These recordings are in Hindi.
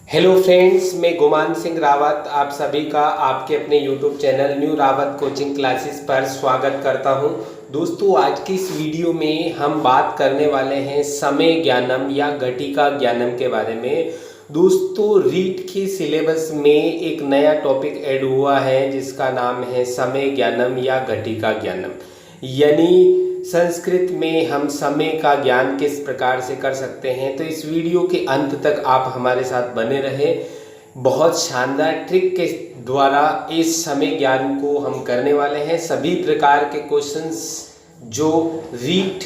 हेलो फ्रेंड्स, मैं गुमान सिंह रावत आप सभी का आपके अपने YouTube channel new Rawat coaching classes पर स्वागत करता हूं। दोस्तों, आज की इस वीडियो में हम बात करने वाले हैं समय ज्ञानम या घटिका ज्ञानम के बारे में। दोस्तों, रीट के सिलेबस में एक नया टॉपिक ऐड हुआ है जिसका नाम है समय ज्ञानम या घटिका ज्ञानम, यानी संस्कृत में हम समय का ज्ञान किस प्रकार से कर सकते हैं। तो इस वीडियो के अंत तक आप हमारे साथ बने रहे। बहुत शानदार ट्रिक के द्वारा इस समय ज्ञान को हम करने वाले हैं। सभी प्रकार के क्वेश्चंस जो REET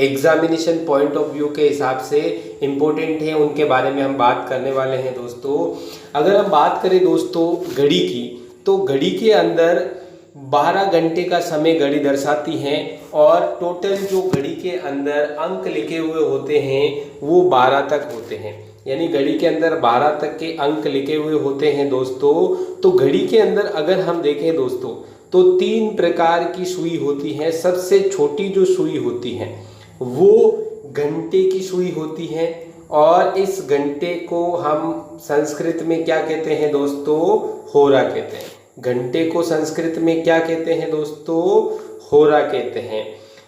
examination point of view के हिसाब से इम्पोर्टेंट हैं उनके बारे में हम बात करने वाले हैं। दोस्तों, अगर हम बात करें दोस्तों घड़ी की, तो घड़ी के अंदर 12 घंटे का समय घड़ी दर्शाती है और टोटल जो घड़ी के अंदर अंक लिखे हुए होते हैं वो 12 तक होते हैं, यानी घड़ी के अंदर 12 तक के अंक लिखे हुए होते हैं। दोस्तों, तो घड़ी के अंदर अगर हम देखें दोस्तों, तो 3 प्रकार की सुई होती है। सबसे छोटी जो सुई होती है वो घंटे की सुई होती है और इस घंटे को हम संस्कृत में क्या कहते हैं दोस्तों? होरा कहते हैं। घंटे को संस्कृत में क्या कहते हैं दोस्तों? होरा कहते हैं।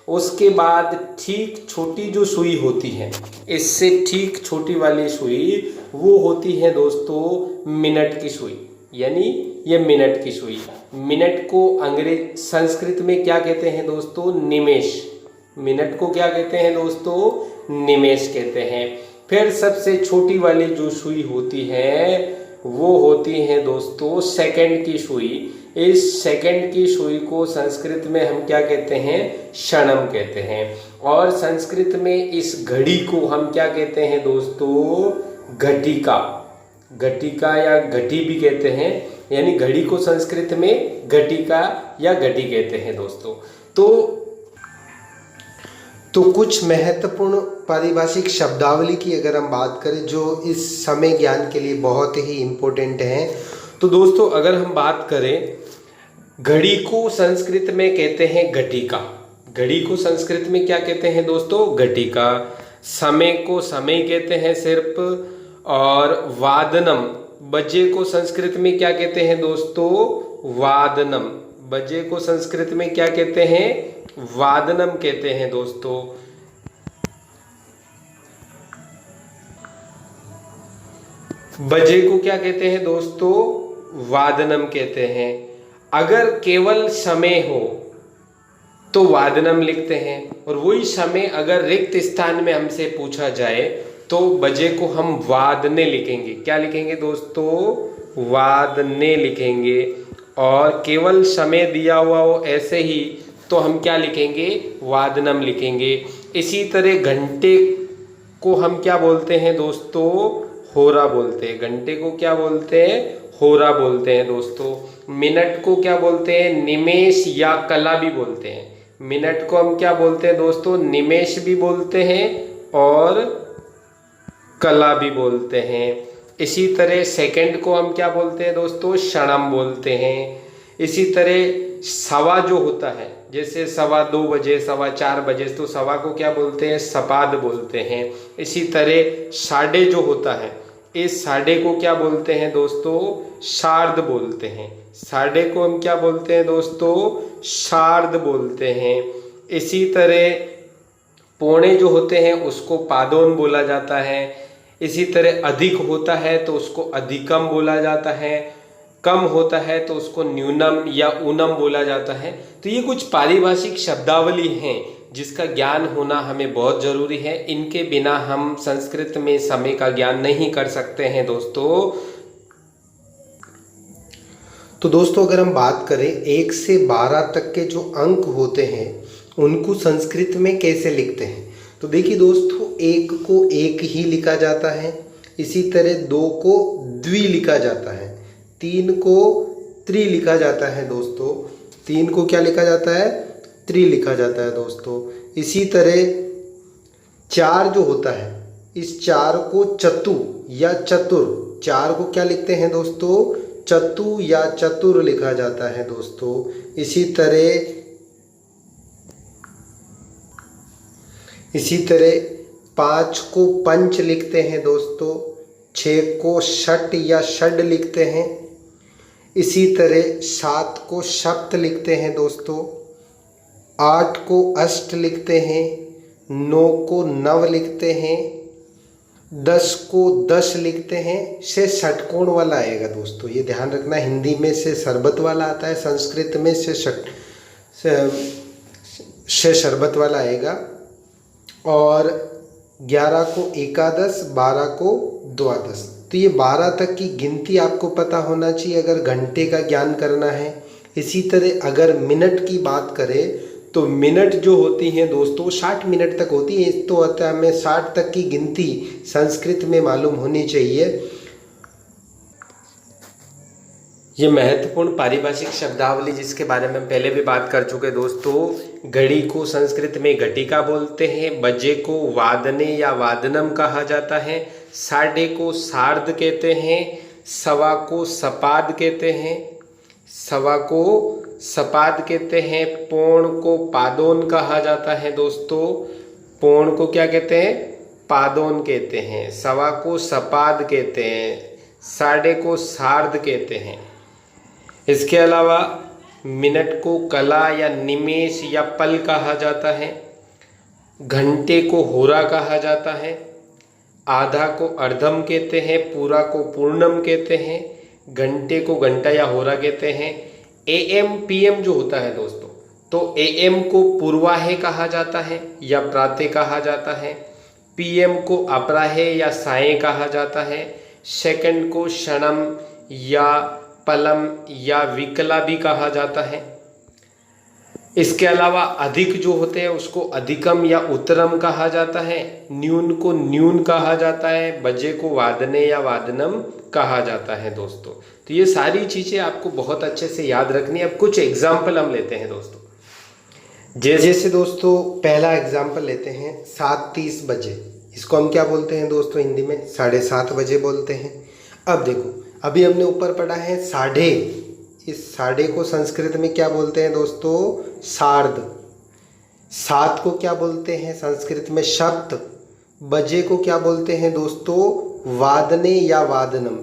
उसके बाद ठीक छोटी जो सुई होती है, इससे ठीक छोटी वाली सुई वो होती है दोस्तों मिनट की सुई, यानी ये मिनट की सुई। मिनट को अंग्रेज संस्कृत में क्या कहते हैं दोस्तों? निमेष। मिनट को क्या कहते हैं दोस्तों? निमेष कहते हैं। फिर सबसे छोटी वाली जो सुई होती है वो होती है दोस्तों सेकंड की सुई। इस सेकंड की सुई को संस्कृत में हम क्या कहते हैं? क्षणम कहते हैं। और संस्कृत में इस घड़ी को हम क्या कहते हैं दोस्तों? घटिका। घटिका या घटी भी कहते हैं, यानी घड़ी को संस्कृत में घटिका या घटी कहते हैं दोस्तों। तो कुछ महत्वपूर्ण पारिभाषिक शब्दावली की अगर हम बात करें जो इस समय ज्ञान के लिए बहुत ही इम्पोर्टेंट है, तो दोस्तों अगर हम बात करें, घड़ी को संस्कृत में कहते हैं घटिका। घड़ी को संस्कृत में क्या कहते हैं दोस्तों? घटिका। समय को समय कहते हैं सिर्फ। और वादनम, बजे को संस्कृत में क्या कहते हैं दोस्तों? वादनम। बजे को संस्कृत में क्या कहते हैं? वादनम कहते हैं दोस्तों। बजे को क्या कहते हैं दोस्तों? वादनम कहते हैं। अगर केवल समय हो तो वादनम लिखते हैं, और वही समय अगर रिक्त स्थान में हमसे पूछा जाए तो बजे को हम वादने लिखेंगे। क्या लिखेंगे दोस्तों? वादने लिखेंगे। और केवल समय दिया हुआ हो ऐसे ही तो हम क्या लिखेंगे? वादनम लिखेंगे। इसी तरह घंटे को हम क्या बोलते हैं दोस्तों? होरा बोलते हैं। घंटे को क्या बोलते हैं? होरा बोलते हैं दोस्तों। मिनट को क्या बोलते हैं? निमेष या कला भी बोलते हैं। मिनट को हम क्या बोलते हैं दोस्तों? निमेष भी बोलते हैं और कला भी बोलते हैं। इसी तरह सेकंड को हम क्या बोलते हैं दोस्तों? क्षणम बोलते हैं। इसी तरह सवा जो होता है, जैसे 2:15 बजे, 4:15 बजे, तो सवा को क्या बोलते हैं? सपाद बोलते हैं। इसी तरह साढ़े जो होता है, इस साढ़े को क्या बोलते हैं दोस्तों? शार्द बोलते हैं। साढ़े को हम क्या बोलते हैं दोस्तों? शार्द बोलते हैं। इसी तरह पौने जो होते हैं उसको पादोन बोला जाता है। इसी तरह अधिक होता है तो उसको अधिकम बोला जाता है। कम होता है तो उसको न्यूनम या ऊनम बोला जाता है। तो ये कुछ पारिभाषिक शब्दावली हैं जिसका ज्ञान होना हमें बहुत ज़रूरी है। इनके बिना हम संस्कृत में समय का ज्ञान नहीं कर सकते हैं दोस्तों। तो दोस्तों अगर हम बात करें 1 से 12 तक के जो अंक होते हैं उनको संस्कृत में कैसे लिखते हैं, तो देखिए दोस्तों, 1 को 1 ही लिखा जाता है। इसी तरह 2 को द्वि लिखा जाता है। 3 को त्रि लिखा जाता है दोस्तों। 3 को क्या लिखा जाता है? त्रि लिखा जाता है दोस्तों। इसी तरह 4 जो होता है, इस 4 को चतु या चतुर, 4 को क्या लिखते हैं दोस्तों? चतु या चतुर लिखा जाता है दोस्तों। इसी तरह 5 को पंच लिखते हैं दोस्तों। 6 को षट या षड लिखते हैं। इसी तरह 7 को सप्त लिखते हैं दोस्तों, 8 को अष्ट लिखते हैं, 9 को नव लिखते हैं, 10 को दश लिखते हैं। से षटकोण वाला आएगा दोस्तों, ये ध्यान रखना। हिंदी में से शरबत वाला आता है, संस्कृत में से शरबत वाला आएगा। और 11 को एकादश, 12 को द्वादश। तो ये 12 तक की गिनती आपको पता होना चाहिए अगर घंटे का ज्ञान करना है। इसी तरह अगर मिनट की बात करें तो मिनट जो होती हैं दोस्तों 60 मिनट तक होती है। तो होता है हमें 60 तक की गिनती संस्कृत में मालूम होनी चाहिए। ये महत्वपूर्ण पारिभाषिक शब्दावली जिसके बारे में हम पहले भी बात कर चुके दोस्तों। घड़ी को संस्कृत में घटिका बोलते हैं, बजे को वादने या वादनम कहा जाता है, साढ़े को सार्ध कहते हैं, सवा को सपाद कहते हैं, सवा को सपाद कहते हैं, पौण को पादोन कहा जाता है दोस्तों। पौण को क्या कहते हैं? पादोन कहते हैं। सवा को सपाद कहते हैं, साढ़े को सार्ध कहते हैं। इसके अलावा मिनट को कला या निमेष या पल कहा जाता है, घंटे को होरा कहा जाता है, आधा को अर्धम कहते हैं, पूरा को पूर्णम कहते हैं, घंटे को घंटा या होरा कहते हैं। एएम पीएम जो होता है दोस्तों, तो एएम को पूर्वाहे कहा जाता है या प्रातः कहा जाता है, पीएम को अपराहे या सायं कहा जाता है, सेकंड को क्षणम या पलम या विकला भी कहा जाता है। इसके अलावा अधिक जो होते हैं उसको अधिकम या उत्तरम कहा जाता है, न्यून को न्यून कहा जाता है, बजे को वादने या वादनम कहा जाता है दोस्तों। तो ये सारी चीज़ें आपको बहुत अच्छे से याद रखनी है। अब कुछ एग्जाम्पल हम लेते हैं दोस्तों। जैसे दोस्तों पहला एग्जाम्पल लेते हैं 7:30 बजे। इसको हम क्या बोलते हैं दोस्तों हिंदी में? 7:30 बजे बोलते हैं। अब देखो, अभी हमने ऊपर पढ़ा है साढ़े। इस साढ़े को संस्कृत में क्या बोलते हैं दोस्तों? सार्ध। 7 को क्या बोलते हैं संस्कृत में? सप्त। बजे को क्या बोलते हैं दोस्तों? वादने या वादनम।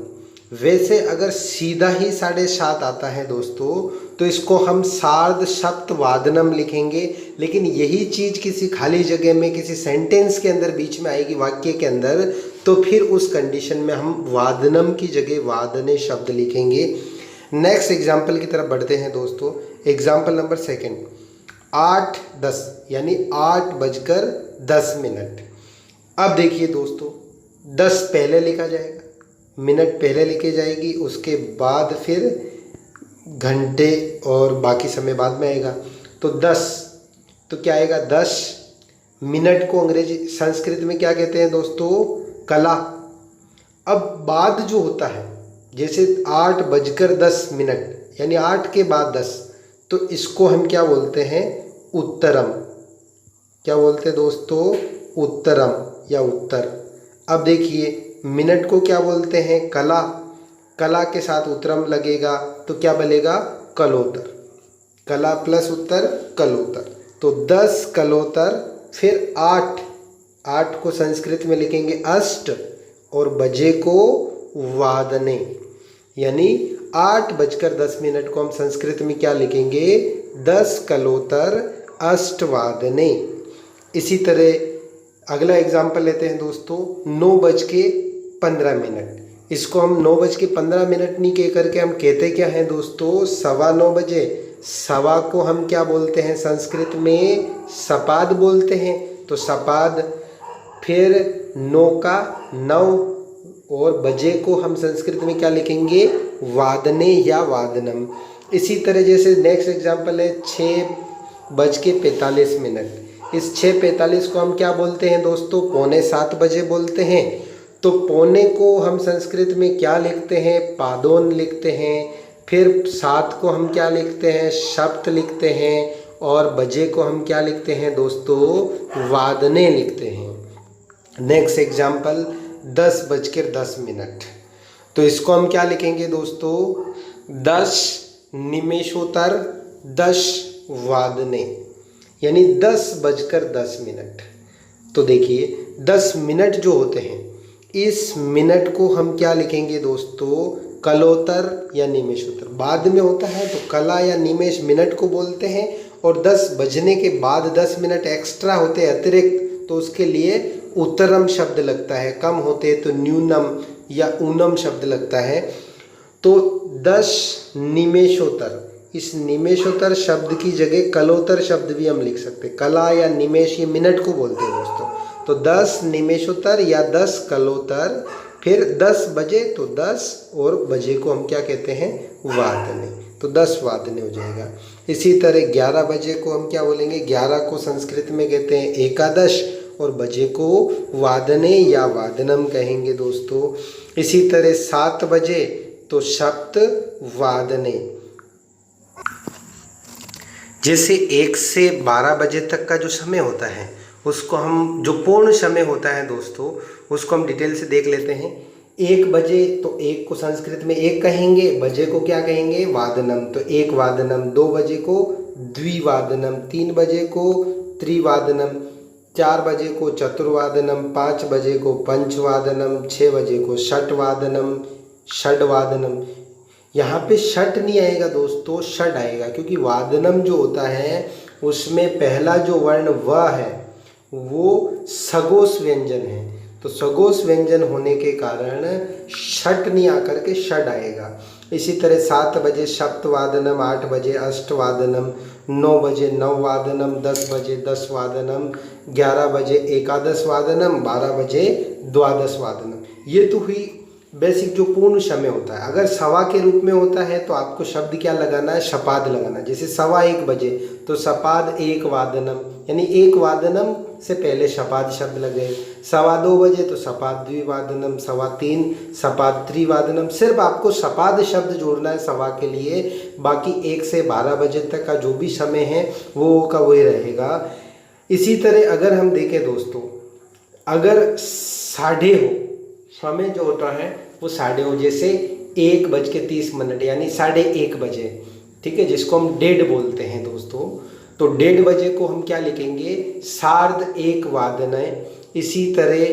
वैसे अगर सीधा ही 7:30 आता है दोस्तों तो इसको हम सार्ध सप्त वादनम लिखेंगे। लेकिन यही चीज़ किसी खाली जगह में किसी सेंटेंस के अंदर बीच में आएगी, वाक्य के अंदर, तो फिर उस कंडीशन में हम वादनम की जगह वादने शब्द लिखेंगे। नेक्स्ट एग्जाम्पल की तरफ बढ़ते हैं दोस्तों। एग्जाम्पल नंबर 2, 8:10 यानी 8:10। अब देखिए दोस्तों, 10 पहले लिखा जाएगा, मिनट पहले लिखे जाएगी, उसके बाद फिर घंटे और बाकी समय बाद में आएगा। तो 10 तो क्या आएगा? 10। मिनट को अंग्रेजी संस्कृत में क्या कहते हैं दोस्तों? कला। अब बाद जो होता है, जैसे 8:10 यानी 8 के बाद 10, तो इसको हम क्या बोलते हैं? उत्तरम। क्या बोलते हैं दोस्तों? उत्तरम या उत्तर। अब देखिए, मिनट को क्या बोलते हैं? कला। कला के साथ उत्तरम लगेगा तो क्या बनेगा? कलोत्तर। कला प्लस उत्तर कलोत्तर। तो 10 कलोत्तर। फिर 8 को संस्कृत में लिखेंगे अष्ट और बजे को वादने, यानी 8:10 को हम संस्कृत में क्या लिखेंगे? 10 कलोत्तर अष्टवादने। इसी तरह अगला एग्जाम्पल लेते हैं दोस्तों 9:15। इसको हम 9:15 नहीं कह करके हम कहते क्या हैं दोस्तों? 9:15 बजे। सवा को हम क्या बोलते हैं संस्कृत में? सपाद बोलते हैं। तो सपाद। फिर 9 का 9 और बजे को हम संस्कृत में क्या लिखेंगे? वादने या वादनम। इसी तरह जैसे नेक्स्ट एग्जाम्पल है 6:45। इस 6:45 को हम क्या बोलते हैं दोस्तों? 6:45 बजे बोलते हैं। तो पौने को हम संस्कृत में क्या लिखते हैं? पादोन लिखते हैं। फिर 7 को हम क्या लिखते हैं? सप्त लिखते हैं। और बजे को हम क्या लिखते हैं दोस्तों? वादने लिखते हैं। Next example 10:10। तो इसको हम क्या लिखेंगे दोस्तों? 10 निमेषोत्तर 10 वादने, यानी 10:10। तो देखिए 10 मिनट जो होते हैं इस मिनट को हम क्या लिखेंगे दोस्तों, कलोत्तर या निमेषोत्तर। बाद में होता है तो कला या निमेष मिनट को बोलते हैं, और 10 बजने के बाद 10 मिनट एक्स्ट्रा होते हैं अतिरिक्त, तो उसके लिए उत्तरम शब्द लगता है। कम होते हैं तो न्यूनम या ऊनम शब्द लगता है। तो 10 निमेषोत्तर, इस निमेषोत्तर शब्द की जगह कलोत्तर शब्द भी हम लिख सकते हैं। कला या निमेष ये मिनट को बोलते हैं दोस्तों। तो 10 निमेषोत्तर या 10 कलोत्तर। फिर 10 बजे तो 10, और बजे को हम क्या कहते हैं, वादने, तो 10 वादने हो जाएगा। इसी तरह 11 बजे को हम क्या बोलेंगे, 11 को संस्कृत में कहते हैं एकादश, और बजे को वादने या वादनम कहेंगे दोस्तों। इसी तरह 7 बजे तो सप्त वादने। जैसे 1 से 12 बजे तक का जो समय होता है उसको हम, जो पूर्ण समय होता है दोस्तों, उसको हम डिटेल से देख लेते हैं। 1 बजे तो 1 को संस्कृत में 1 कहेंगे, बजे को क्या कहेंगे, वादनम, तो 1 वादनम। 2 बजे को द्विवादनम, 3 बजे को त्रिवादनम, 4 बजे को चतुर्वादनम, 5 बजे को पंचवादनम, 6 बजे को षटवादनम, षडवादनम। यहाँ पे षट नहीं आएगा दोस्तों, षड आएगा, क्योंकि वादनम जो होता है उसमें पहला जो वर्ण व है वो सगोस व्यंजन है। तो सगोस व्यंजन होने के कारण षट नहीं आकर के षड आएगा। इसी तरह 7 बजे सप्तवादनम, 8 बजे अष्टवादनम, 9 बजे नववादनम, 10 बजे 10 वादनम, 11 बजे एकादश वादनम, 12 बजे द्वादश वादनम। ये तो हुई बेसिक जो पूर्ण समय होता है। अगर सवा के रूप में होता है तो आपको शब्द क्या लगाना है, शपाद लगाना है। जैसे 1:15 बजे तो सपाद 1 वादनम, यानी 1 वादनम से पहले शपाद शब्द लगे। 2:15 बजे तो सपाद द्विवादनम, 3:15 सपाद त्रिवादनम। सिर्फ आपको सपाद शब्द जोड़ना है सवा के लिए, बाकी 1 से 12 बजे तक का जो भी समय है वो का वही रहेगा। इसी तरह अगर हम देखें दोस्तों, अगर साढ़े हो, समय जो होता है वो साढ़े हो, जैसे 1:30 यानी 1:30 बजे, ठीक है, जिसको हम 1:30 बोलते हैं दोस्तों। तो 1:30 बजे को हम क्या लिखेंगे, 1:30 वादने। इसी तरह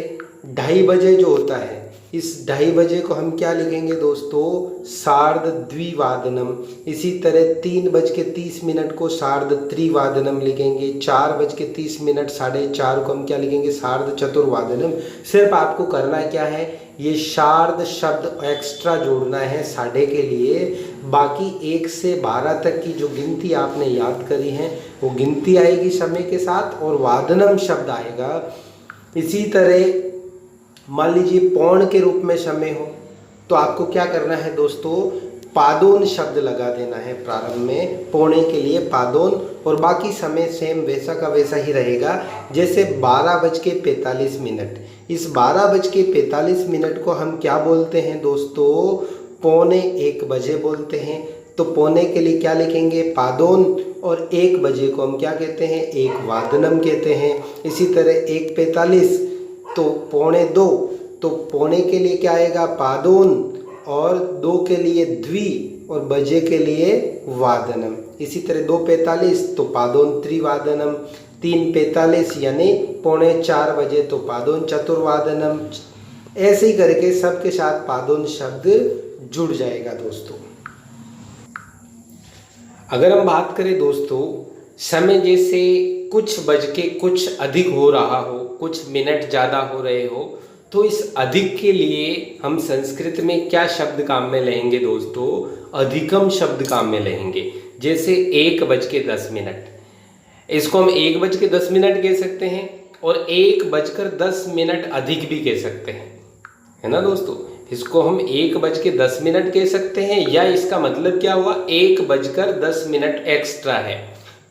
2:30 बजे जो होता है, इस 2:30 बजे को हम क्या लिखेंगे दोस्तों, 2:30 इसी तरह 3:30 को 3:30 लिखेंगे। 4:30 4:30 को हम क्या लिखेंगे, 4:15। सिर्फ आपको करना क्या है, ये शार्द शब्द एक्स्ट्रा जोड़ना है साढ़े के लिए। बाकी 1 से 12 तक की जो गिनती आपने याद करी है वो गिनती आएगी समय के साथ, और वादनम शब्द आएगा। इसी तरह मान लीजिए पौन के रूप में समय हो तो आपको क्या करना है दोस्तों, पादोन शब्द लगा देना है प्रारंभ में, पौने के लिए पादोन, और बाकी समय सेम वैसा का वैसा ही रहेगा। जैसे 12:45, इस 12:45 को हम क्या बोलते हैं दोस्तों, 12:45 बजे बोलते हैं। तो पौने के लिए क्या लिखेंगे, पादोन, और 1 बजे को हम क्या कहते हैं, 1 वादनम कहते हैं। इसी तरह 1:45 तो 1:45, तो पौने के लिए क्या आएगा, पादोन, और 2 के लिए द्वि, और बजे के लिए वादनम। इसी तरह 2:45 तो पादोन त्रिवादनम, 3:45 यानी 3:45 बजे तो पादोन चतुर्वादनम। ऐसे ही करके सबके साथ पादोन शब्द जुड़ जाएगा दोस्तों। अगर हम बात करें दोस्तों, समय जैसे कुछ बज के कुछ अधिक हो रहा हो, कुछ मिनट ज़्यादा हो रहे हो, तो इस अधिक के लिए हम संस्कृत में क्या शब्द काम में लेंगे दोस्तों, अधिकम शब्द काम में लेंगे। जैसे 1:10, इसको हम 1:10 कह सकते हैं, और 1:10 अधिक भी कह सकते हैं, है ना दोस्तों। इसको हम 1:10 कह सकते हैं, या इसका मतलब क्या हुआ, 1:10 एक्स्ट्रा है।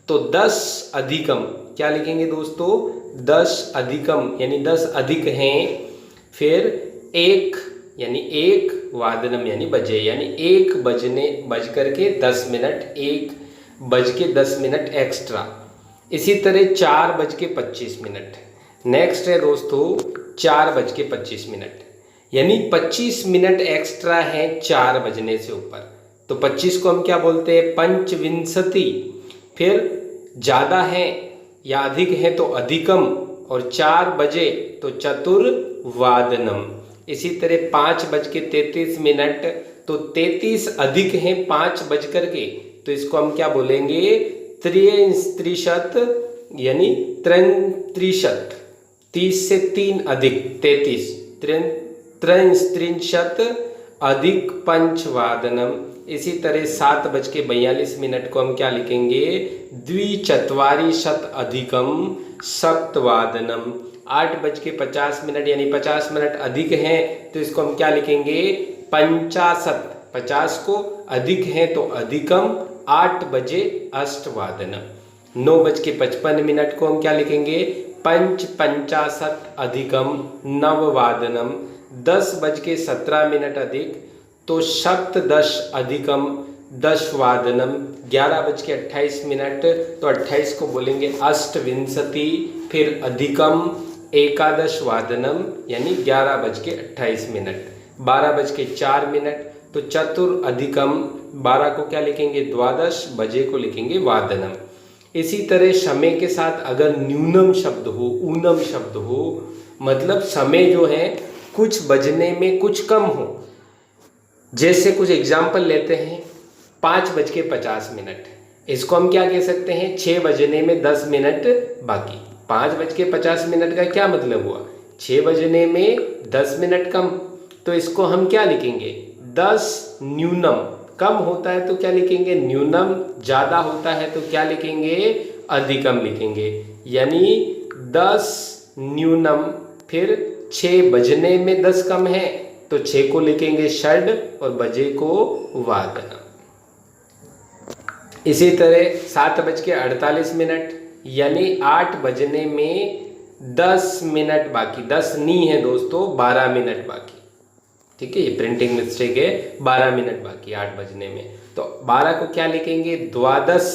तो 10 अधिकम क्या लिखेंगे दोस्तों, 10 अधिकम यानी 10 अधिक हैं। फिर 1 यानी 1 वादनम यानी बजे, यानी 1:10, 1:10 एक्स्ट्रा। इसी तरह 4:25। नेक्स्ट है दोस्तों 4:25, यानी 25 मिनट एक्स्ट्रा है 4 बजने से ऊपर। तो 25 को हम क्या बोलते हैं, पंचविंशति। फिर ज़्यादा है या अधिक है तो अधिकम, और 4 बजे तो चतुर्वादनम। इसी तरह 5:33, तो 33 अधिक हैं 5 तो इसको हम क्या बोलेंगे, त्रिशत यानी 33, 30 से 3 अधिक 33, त्रिंशत अधिक पंचवादनम। इसी तरह 7:42 को हम क्या लिखेंगे, द्विचत्वारिशत अधिकम सप्तवादनम। 8:50 यानी 50 मिनट अधिक हैं तो इसको हम क्या लिखेंगे, 50, 50 को अधिक हैं तो अधिकम 8 बजे अष्टवादनम। 9:55 को हम क्या लिखेंगे, पंचाशत अधिकम नववादनम। 10:17 अधिक तो सप्तदश अधिकम दशवादनम। 11:28 तो 28 को बोलेंगे अष्टविंशति, फिर अधिकम एकादशवादनम यानी 11:28। 12:04 तो चतुर अधिकम, 12 को क्या लिखेंगे, द्वादश, बजे को लिखेंगे वादनम। इसी तरह समय के साथ अगर न्यूनम शब्द हो, ऊनम शब्द हो, मतलब समय जो है कुछ बजने में कुछ कम हो, जैसे कुछ एग्जाम्पल लेते हैं 5:50, इसको हम क्या कह सकते हैं, 6 बजने में 10 मिनट बाकी। 5:50 का क्या मतलब हुआ, 6 बजने में 10 मिनट कम, तो इसको हम क्या लिखेंगे, 10 न्यूनम। कम होता है तो क्या लिखेंगे, न्यूनम। ज़्यादा होता है तो क्या लिखेंगे, अधिकम लिखेंगे। यानी 10 न्यूनम, फिर 6 बजने में 10 कम है तो 6 को लिखेंगे षड और बजे को वादनम। इसी तरह 7:48 यानी 8 बजने में 10 मिनट बाकी, 10 नहीं है दोस्तों, 12 मिनट बाकी। ठीक है, ये प्रिंटिंग मिस्टेक है, 12 मिनट बाकी 8 बजने में। तो 12 को क्या लिखेंगे, द्वादश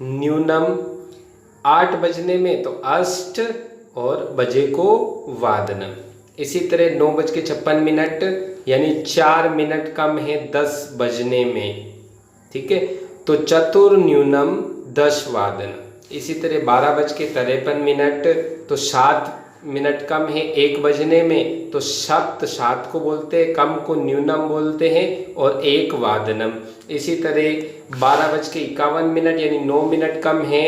न्यूनम। 8 बजने में तो अष्ट और बजे को वादनम। इसी तरह 9:56 यानी 4 मिनट कम है 10 बजने में। ठीक है, तो चतुर न्यूनम दशवादनम। इसी तरह 12:53 तो 7 मिनट कम है 1 बजने में, तो सप्त, 7 को बोलते हैं, कम को न्यूनम बोलते हैं, और 1 वादनम। इसी तरह 12:51 यानी 9 मिनट कम है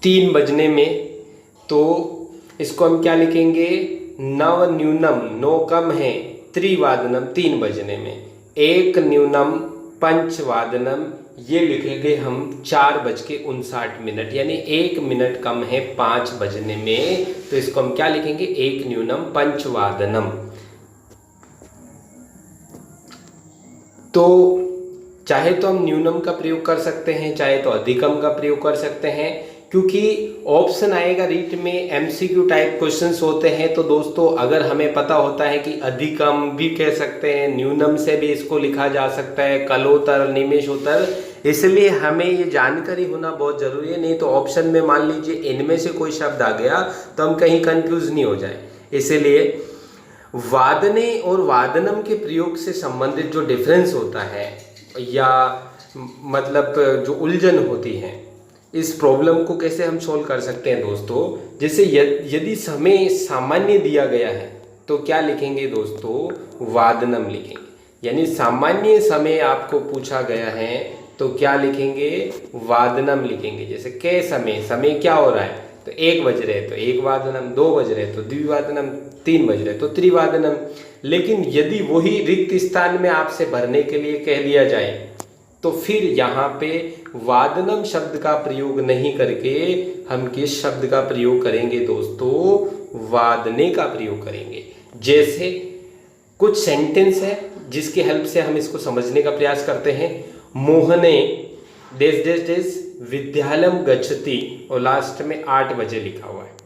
3 बजने में, तो इसको हम क्या लिखेंगे, नव न्यूनम, 9 कम है त्रिवादनम, 3 बजने में, 1 न्यूनम पंचवादनम। ये लिखेंगे हम 4:59 यानी 1 मिनट कम है 5 बजने में, तो इसको हम क्या लिखेंगे, 1 न्यूनम पंचवादनम। तो चाहे तो हम न्यूनम का प्रयोग कर सकते हैं, चाहे तो अधिकम का प्रयोग कर सकते हैं, क्योंकि ऑप्शन आएगा रीट में, एमसीक्यू टाइप क्वेश्चंस होते हैं। तो दोस्तों अगर हमें पता होता है कि अधिकम भी कह सकते हैं, न्यूनम से भी इसको लिखा जा सकता है, कलोत्तर, निमेषोत्तर, इसलिए हमें ये जानकारी होना बहुत ज़रूरी है। नहीं तो ऑप्शन में मान लीजिए इनमें से कोई शब्द आ गया तो हम कहीं कंफ्यूज नहीं हो जाए। इसलिए वादने और वादनम के प्रयोग से संबंधित जो डिफरेंस होता है, या मतलब जो उलझन होती है, इस प्रॉब्लम को कैसे हम सोल्व कर सकते हैं दोस्तों। जैसे यदि समय सामान्य दिया गया है तो क्या लिखेंगे दोस्तों, वादनम लिखेंगे। यानी सामान्य समय आपको पूछा गया है तो क्या लिखेंगे, वादनम लिखेंगे। जैसे के समय क्या हो रहा है, तो 1 बज रहे तो 1 वादनम, 2 बज रहे तो द्विवादनम, 3 बज रहे तो त्रिवादनम। लेकिन यदि वही रिक्त स्थान में आपसे भरने के लिए कह दिया जाए तो फिर यहाँ पे वादनम शब्द का प्रयोग नहीं करके हम किस शब्द का प्रयोग करेंगे दोस्तों, वादने का प्रयोग करेंगे। जैसे कुछ सेंटेंस है जिसकी हेल्प से हम इसको समझने का प्रयास करते हैं। मोहने डेस डेस डेस विद्यालयम गच्छति, और लास्ट में 8 बजे लिखा हुआ है।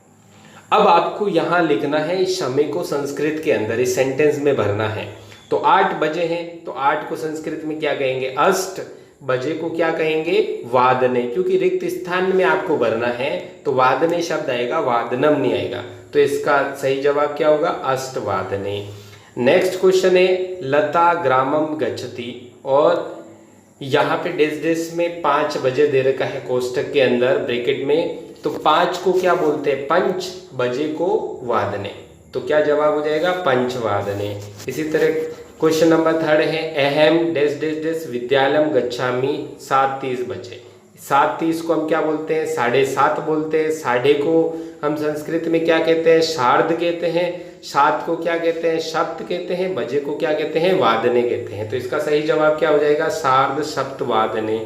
अब आपको यहाँ लिखना है इस समय को संस्कृत के अंदर इस सेंटेंस में भरना है। तो 8 बजे हैं तो 8 को संस्कृत में क्या कहेंगे, अष्ट, बजे को क्या कहेंगे, वादने। क्योंकि रिक्त स्थान में आपको भरना है तो वादने शब्द आएगा, वादनम नहीं आएगा। तो इसका सही जवाब क्या होगा, अष्टवादने। नेक्स्ट क्वेश्चन है, लता ग्रामम गच्छति, और यहाँ पे डेस डेस में 5 बजे दे रखा है कोष्टक के अंदर ब्रैकेट में। तो 5 को क्या बोलते हैं, पंच, बजे को वादने। तो क्या जवाब हो जाएगा? पंचवादने। इसी तरह क्वेश्चन नंबर 3 है अहम डैश डैश डैश विद्यालयम गच्छामि 7:30 बजे। 7:30 को हम क्या बोलते हैं? 7:30 बोलते हैं। 7:30 को हम संस्कृत में क्या कहते हैं? शार्द कहते हैं। 7 को क्या कहते हैं? सप्त कहते हैं। बजे को क्या कहते हैं? वादने कहते हैं। तो इसका सही जवाब क्या हो जाएगा? सार्ध सप्त वादने।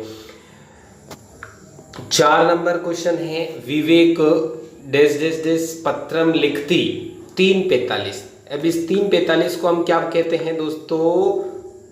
4 नंबर क्वेश्चन है विवेक डैश डैश डैश पत्रम लिखती 3:45। अब इस 3:45 को हम क्या कहते हैं दोस्तों?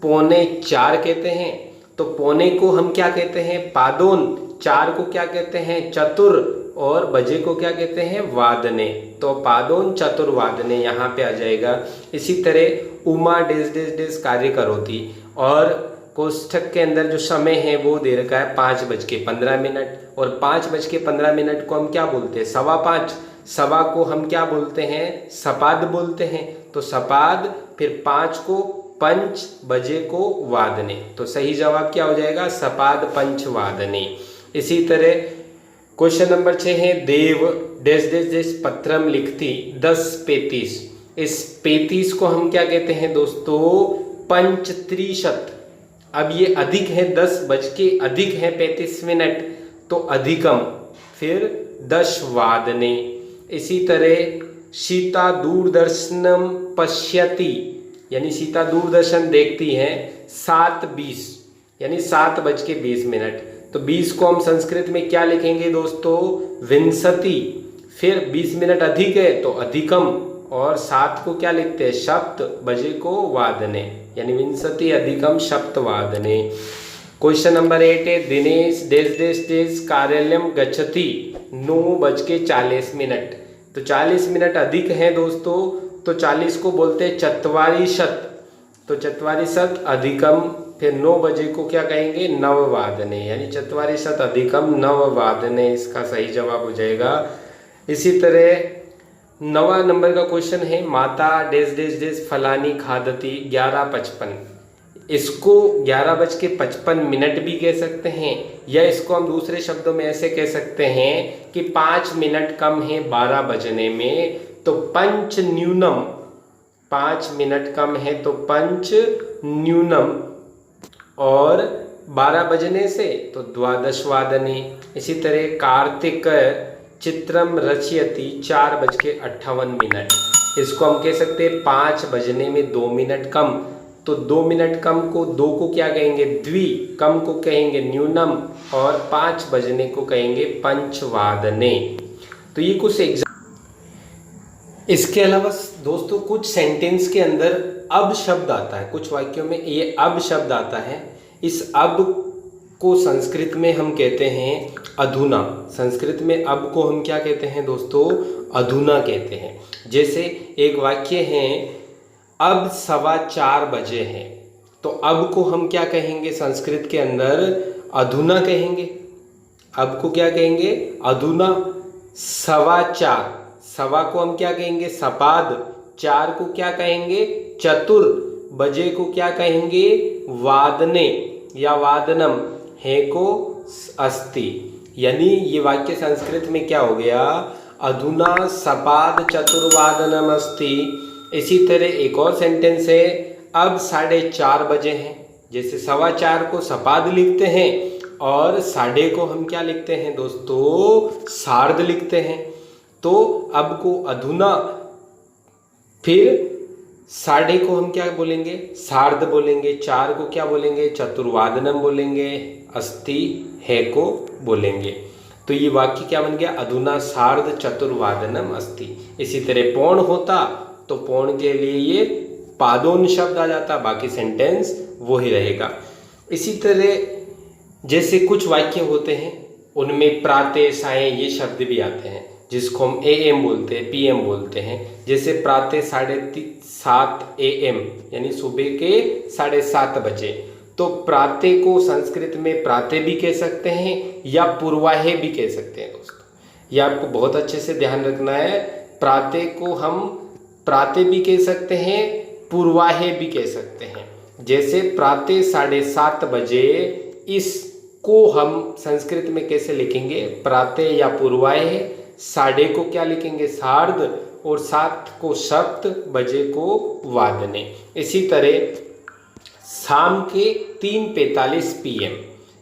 3:45 कहते हैं। तो पौने को हम क्या कहते हैं? पादोन। 4 को क्या कहते हैं? चतुर। और बजे को क्या कहते हैं? वादने। तो पादोन चतुर्वादने यहाँ पे आ जाएगा। इसी तरह उमा डैश डैश डैश कार्य करोती, और कोष्ठक के अंदर जो समय है वो दे रखा है 5:15। और 5:15 को हम क्या बोलते हैं? 5:15। सवा को हम क्या बोलते हैं? सपाद बोलते हैं। तो सपाद, फिर 5 को पंच, बजे को वादने। तो सही जवाब क्या हो जाएगा? सपाद पंच वादने। इसी तरह क्वेश्चन नंबर 6 है देव डैश डैश डैश पत्रम लिखती 10:35। इस 35 को हम क्या कहते हैं दोस्तों? पंचत्रिशत। अब ये अधिक है, 10 बज के अधिक है 35 मिनट, तो अधिकम, फिर 10 वादने। इसी तरह सीता दूरदर्शनम पश्यति, यानी सीता दूरदर्शन देखती है 7:20, यानी 7:20। तो 20 को हम संस्कृत में क्या लिखेंगे दोस्तों? विंशति। फिर 20 मिनट अधिक है तो अधिकम, और 7 को क्या लिखते हैं? सप्त, बजे को वादने, यानी विंशति अधिकम सप्त वादने। क्वेश्चन नंबर 8 है दिनेश डैश डैश डैश कार्यालयम गच्छति 9:40। तो 40 मिनट अधिक है दोस्तों, तो 40 को बोलते हैं चत्वारिशत। तो चत्वारिशत अधिकम, फिर 9 बजे को क्या कहेंगे? नववादने, यानी चत्वारिशत अधिकम नववादने। इसका सही जवाब हो जाएगा। इसी तरह 9वां नंबर का क्वेश्चन है माता डैश डैश डैश फलानी खादती 11:55। इसको 11:55 भी कह सकते हैं, या इसको हम दूसरे शब्दों में ऐसे कह सकते हैं कि 5 मिनट कम है 12 बजने में, तो पंच न्यूनम। 5 मिनट कम है तो पंच न्यूनम, और 12 बजने से तो 12 वादने। इसी तरह कार्तिक चित्रम रचयति 4:58। इसको हम कह सकते हैं 5 बजने में 2 मिनट कम, तो 2 मिनट कम को 2 को क्या कहेंगे? द्वि, कम को कहेंगे न्यूनम, और 5 बजने को कहेंगे पंचवादने। तो ये कुछ एग्जाम। इसके अलावा दोस्तों कुछ सेंटेंस के अंदर अब शब्द आता है, कुछ वाक्यों में ये अब शब्द आता है। इस अब को संस्कृत में हम कहते हैं अधुना। संस्कृत में अब को हम क्या कहते हैं दोस्तों? अधुना कहते हैं। जैसे एक वाक्य है अब 4:15 बजे हैं, तो अब को हम क्या कहेंगे संस्कृत के अंदर? अधुना कहेंगे। अब को क्या कहेंगे? अधुना। 4:15, सवा को हम क्या कहेंगे? सपाद। 4 को क्या कहेंगे? चतुर। बजे को क्या कहेंगे? वादने या वादनम। है को अस्ति। यानी ये वाक्य संस्कृत में क्या हो गया? अधुना सपाद चतुर्वादनम अस्ति। इसी तरह एक और सेंटेंस है अब 4:30 बजे हैं। जैसे 4:15 को सपाद लिखते हैं, और 1:30 को हम क्या लिखते हैं दोस्तों? सार्ध लिखते हैं। तो अब को अधुना, फिर 1:30 को हम क्या बोलेंगे? सार्ध बोलेंगे। 4 को क्या बोलेंगे? चतुर्वादनम बोलेंगे। अस्ति, है को बोलेंगे। तो ये वाक्य क्या बन गया? अधुना सार्ध चतुर्वादनम अस्ति। इसी तरह पौन होता तो पौन के लिए ये पादोन शब्द आ जाता, बाकी सेंटेंस वो ही रहेगा। इसी तरह जैसे कुछ वाक्य होते हैं उनमें प्रातः साय ये शब्द भी आते हैं, जिसको हम AM बोलते हैं, PM बोलते हैं। जैसे प्रातः 7:30 AM, यानी सुबह के 7:30 बजे। तो प्रातः को संस्कृत में प्रातः भी कह सकते हैं या पूर्वाहे भी कह सकते हैं दोस्तों। ये आपको बहुत अच्छे से ध्यान रखना है। प्रातः को हम प्रातः भी कह सकते हैं, पूर्वाहे भी कह सकते हैं। जैसे प्रातः 7:30 बजे, इसको हम संस्कृत में कैसे लिखेंगे? प्रातः या पूर्वाहे। 1:30 को क्या लिखेंगे? सार्ध, और 7 को सप्त बजे को वादने। इसी तरह शाम के 3:45 PM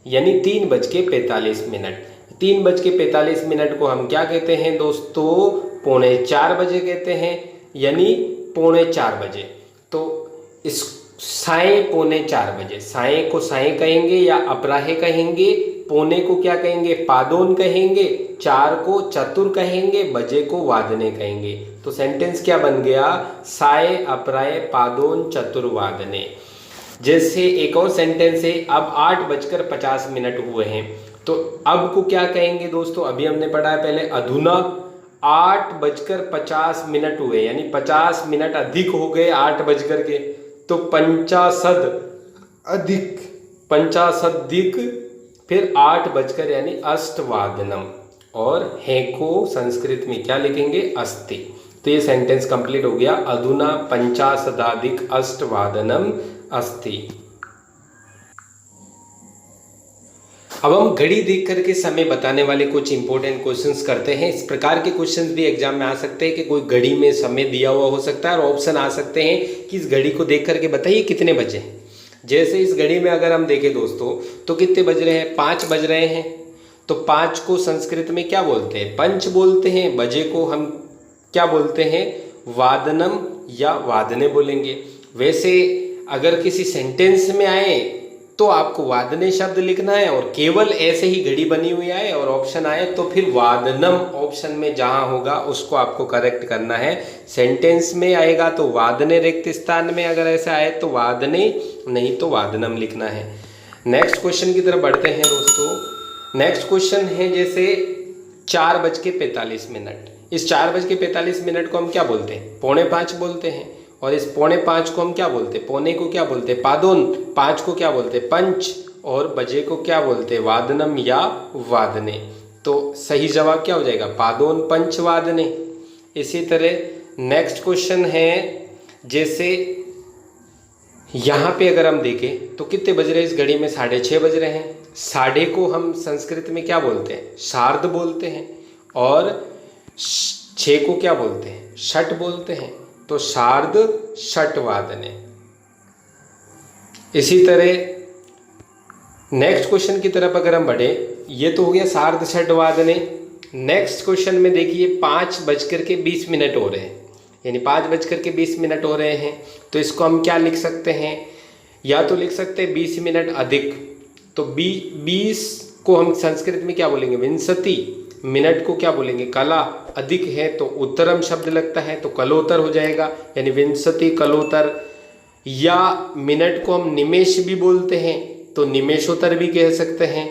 यानी 3:45। 3:45 को हम क्या कहते हैं दोस्तों? 3:45 बजे कहते हैं, यानी 3:45 बजे। तो इस साय 3:45 बजे, साय को साय कहेंगे या अपराहे कहेंगे, पौने को क्या कहेंगे? पादोन कहेंगे, 4 को चतुर कहेंगे, बजे को वादने कहेंगे। तो सेंटेंस क्या बन गया? साय अपराय पादोन चतुर वादने। जैसे एक और सेंटेंस है, अब 8:50 हुए हैं, तो अब को क्या कहेंगे दोस्तों? अभी हमने पढ़ा है पहले, अधुना 8:50 हुए, यानी 50 मिनट अधिक हो गए 8 बजकर के, तो 50 अधिक, 50 फिर 8 बजकर यानी अष्टवादनम, और है को संस्कृत में क्या लिखेंगे? अस्ति। तो ये सेंटेंस कंप्लीट हो गया, अधुना 50 अष्टवादनम अस्ति। अब हम घड़ी देख करके समय बताने वाले कुछ इंपॉर्टेंट क्वेश्चंस करते हैं। इस प्रकार के क्वेश्चंस भी एग्जाम में आ सकते हैं कि कोई घड़ी में समय दिया हुआ हो सकता है और ऑप्शन आ सकते हैं कि इस घड़ी को देख करके बताइए कितने बजे। जैसे इस घड़ी में अगर हम देखें दोस्तों तो कितने बज रहे हैं? 5 बज रहे हैं। तो 5 को संस्कृत में क्या बोलते हैं? पंच बोलते हैं। बजे को हम क्या बोलते हैं? वादनम या वादने बोलेंगे। वैसे अगर किसी सेंटेंस में आए तो आपको वादने शब्द लिखना है, और केवल ऐसे ही घड़ी बनी हुई आए और ऑप्शन आए तो फिर वादनम ऑप्शन में जहां होगा उसको आपको करेक्ट करना है। सेंटेंस में आएगा तो वादने, रिक्त स्थान में अगर ऐसा आए तो वादने, नहीं तो वादनम लिखना है। नेक्स्ट क्वेश्चन की तरफ बढ़ते हैं दोस्तों। नेक्स्ट क्वेश्चन है जैसे 4:45। इस 4:45 को हम क्या बोलते हैं? 4:45 बोलते हैं। और इस 4:45 को हम क्या बोलते हैं? पौने को क्या बोलते हैं? पादोन। 5 को क्या बोलते हैं? पंच। और बजे को क्या बोलते हैं? वादनम या वादने। तो सही जवाब क्या हो जाएगा? पादोन पंच वादने। इसी तरह नेक्स्ट क्वेश्चन है जैसे यहाँ पे अगर हम देखें तो कितने बज रहे हैं इस घड़ी में? 6:30 बज रहे हैं। 6:30 को हम संस्कृत में क्या बोलते हैं? शार्द बोलते हैं। और 6 को क्या बोलते हैं? षट बोलते हैं। तो शार्द षट वादने। इसी तरह नेक्स्ट क्वेश्चन की तरफ अगर हम बढ़े, ये तो हो गया शार्द षट वादने। नेक्स्ट क्वेश्चन में देखिए 5:20 हो रहे हैं, यानी 5:20 हो रहे हैं। तो इसको हम क्या लिख सकते हैं? या तो लिख सकते हैं 20 मिनट अधिक। तो 20 को हम संस्कृत में क्या बोलेंगे? विंशति। मिनट को क्या बोलेंगे? कला। अधिक है तो उत्तरम शब्द लगता है, तो कलोत्तर हो जाएगा, यानी विंशति कलोत्तर। या मिनट को हम निमेष भी बोलते हैं, तो निमेषोत्तर भी कह सकते हैं,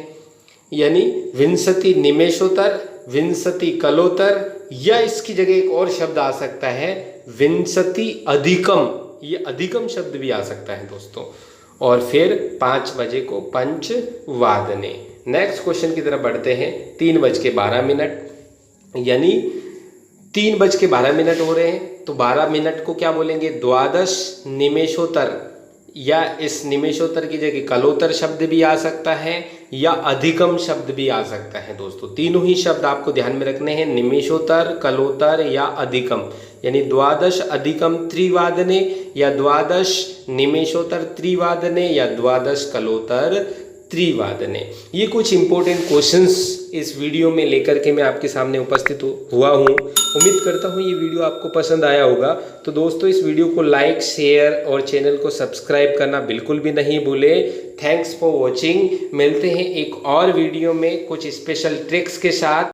यानी विंशति निमेषोत्तर, विंशति कलोत्तर। या इसकी जगह एक और शब्द आ सकता है विंशति अधिकम, ये अधिकम शब्द भी आ सकता है दोस्तों। और फिर 5 बजे को पंच वादने। नेक्स्ट क्वेश्चन की तरफ बढ़ते हैं। 3:12, यानी 3:12 हो रहे हैं, तो 12 मिनट को क्या बोलेंगे? द्वादश निमेषोत्तर। या इस निमेषोत्तर की जगह कलोत्तर शब्द भी आ सकता है या अधिकम शब्द भी आ सकता है दोस्तों। तीनों ही शब्द आपको ध्यान में रखने हैं, निमेषोत्तर, कलोत्तर या अधिकम, यानी द्वादश अधिकम त्रिवादने, या द्वादश निमेषोत्तर त्रिवादने, या द्वादश कलोत्तर त्रिवादने। ये कुछ इंपॉर्टेंट क्वेश्चंस इस वीडियो में लेकर के मैं आपके सामने उपस्थित हुआ हूँ। उम्मीद करता हूँ ये वीडियो आपको पसंद आया होगा। तो दोस्तों इस वीडियो को लाइक, शेयर और चैनल को सब्सक्राइब करना बिल्कुल भी नहीं भूले। Thanks for watching. मिलते हैं एक और वीडियो में कुछ स्पेशल ट्रिक्स के साथ।